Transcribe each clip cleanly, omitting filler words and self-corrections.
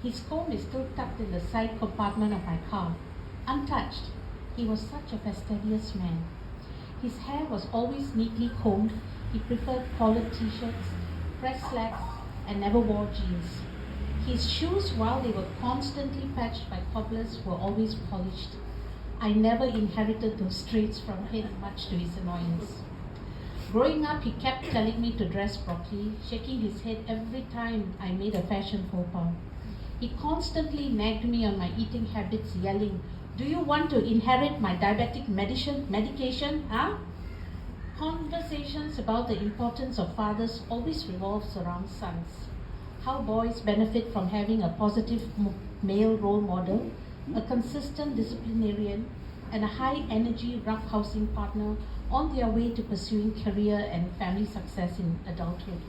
His comb is still tucked in the side compartment of my car, untouched. He was such a fastidious man. His hair was always neatly combed. He preferred collared t-shirts, pressed slacks, and never wore jeans. His shoes, while they were constantly patched by cobblers, were always polished. I never inherited those traits from him, much to his annoyance. Growing up, he kept telling me to dress properly, shaking his head every time I made a fashion faux pas. He constantly nagged me on my eating habits, yelling, "Do you want to inherit my diabetic medication, huh?" Conversations about the importance of fathers always revolves around sons. How boys benefit from having a positive male role model, a consistent disciplinarian, and a high-energy roughhousing partner on their way to pursuing career and family success in adulthood.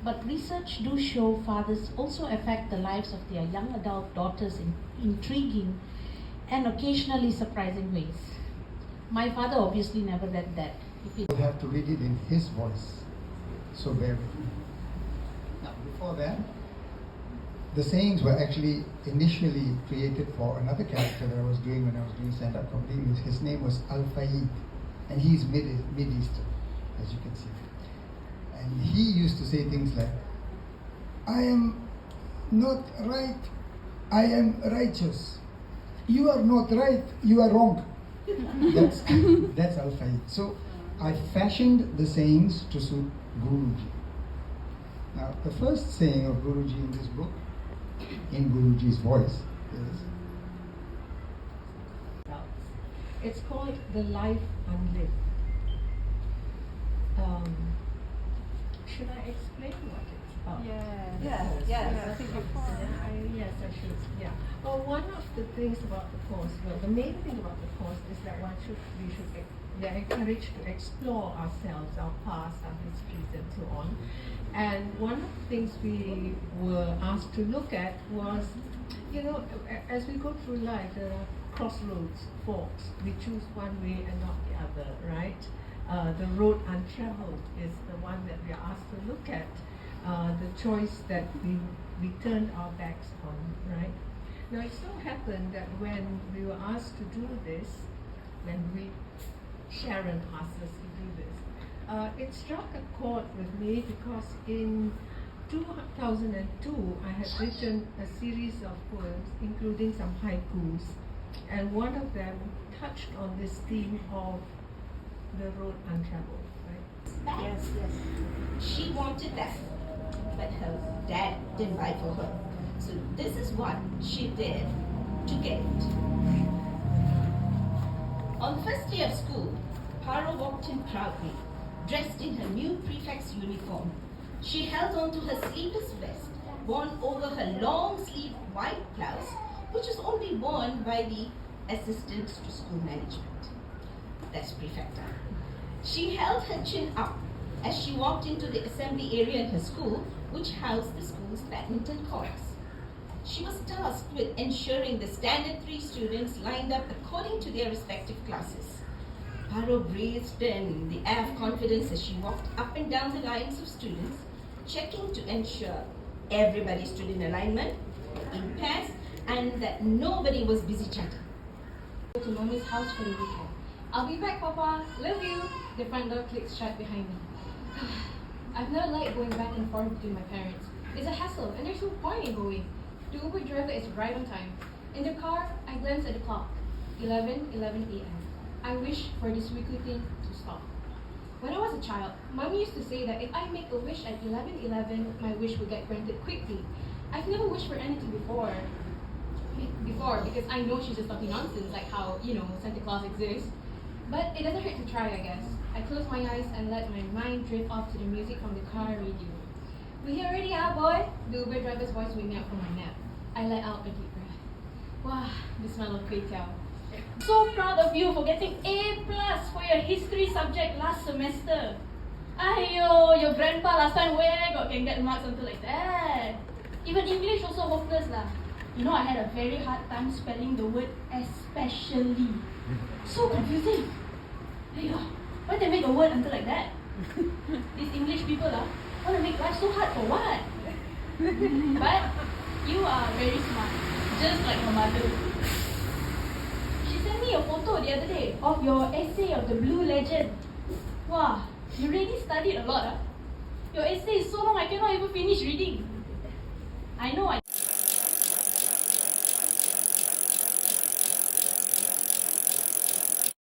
But research do show fathers also affect the lives of their young adult daughters in intriguing and occasionally surprising ways. My father obviously never read that. You have to read it in his voice, so bear with me. Now, before that, the sayings were actually initially created for another character that I was doing when I was doing stand-up comedy. His name was Al-Fayed, and he's Mid-Eastern, as you can see. And he used to say things like, "I am not right, I am righteous. You are not right, you are wrong." That's Al-Fayed. So I fashioned the sayings to suit Guruji. Now, the first saying of Guruji in this book, in Guruji's voice, is, it's called The Life Unlived. Should I explain what it's about? Yes, I think Yes, I should. Yeah. Well, one of the things about the course, the main thing about the course is that we are encouraged to explore ourselves, our past, our histories, and so on. And one of the things we were asked to look at was, as we go through life, there are crossroads, forks. We choose one way and not the other, right? The road untraveled is the one that we are asked to look at. The choice that we turned our backs on, right? Now, it so happened that when we were asked to do this, Sharon asked us to do this, it struck a chord with me because in 2002, I had written a series of poems, including some haikus, and one of them touched on this theme of the road untraveled, right? Yes. She wanted that, but her dad didn't buy for her. So this is what she did to get it. On the first day of school, Paro walked in proudly, dressed in her new prefect's uniform. She held on to her sleeveless vest, worn over her long-sleeved white blouse, which was only worn by the assistants to school management. That's prefecta. She held her chin up as she walked into the assembly area in her school, which housed the school's badminton courts. She was tasked with ensuring the Standard 3 students lined up according to their respective classes. Paro breathed in the air of confidence as she walked up and down the lines of students, checking to ensure everybody stood in alignment, in pairs, and that nobody was busy chatting. Go to Mommy's house for the weekend. "I'll be back, Papa. Love you." The front door clicks shut behind me. I've never liked going back and forth between my parents. It's a hassle, and there's no point in going. The Uber driver is right on time. In the car, I glance at the clock. 11:11 a.m. I wish for this weekly thing to stop. When I was a child, Mommy used to say that if I make a wish at 11:11, my wish would get granted quickly. I've never wished for anything before because I know she's just talking nonsense, like how, Santa Claus exists. But it doesn't hurt to try, I guess. I close my eyes and let my mind drift off to the music from the car radio. "We here already, boy?" The Uber driver's voice waked me up from my nap. I let out a deep breath. Wow, the smell of kway teow. "So proud of you for getting A+ for your history subject last semester. Ayo, your grandpa last time where can get marks until like that? Even English also hopeless lah. I had a very hard time spelling the word especially. So confusing. Ayo, why they make a word until like that? These English people want to make life so hard for what? But You are very smart, just like your mother. She sent me a photo the other day of your essay of the Blue Legend. Wow, you really studied a lot, huh? Your essay is so long I cannot even finish reading. I know I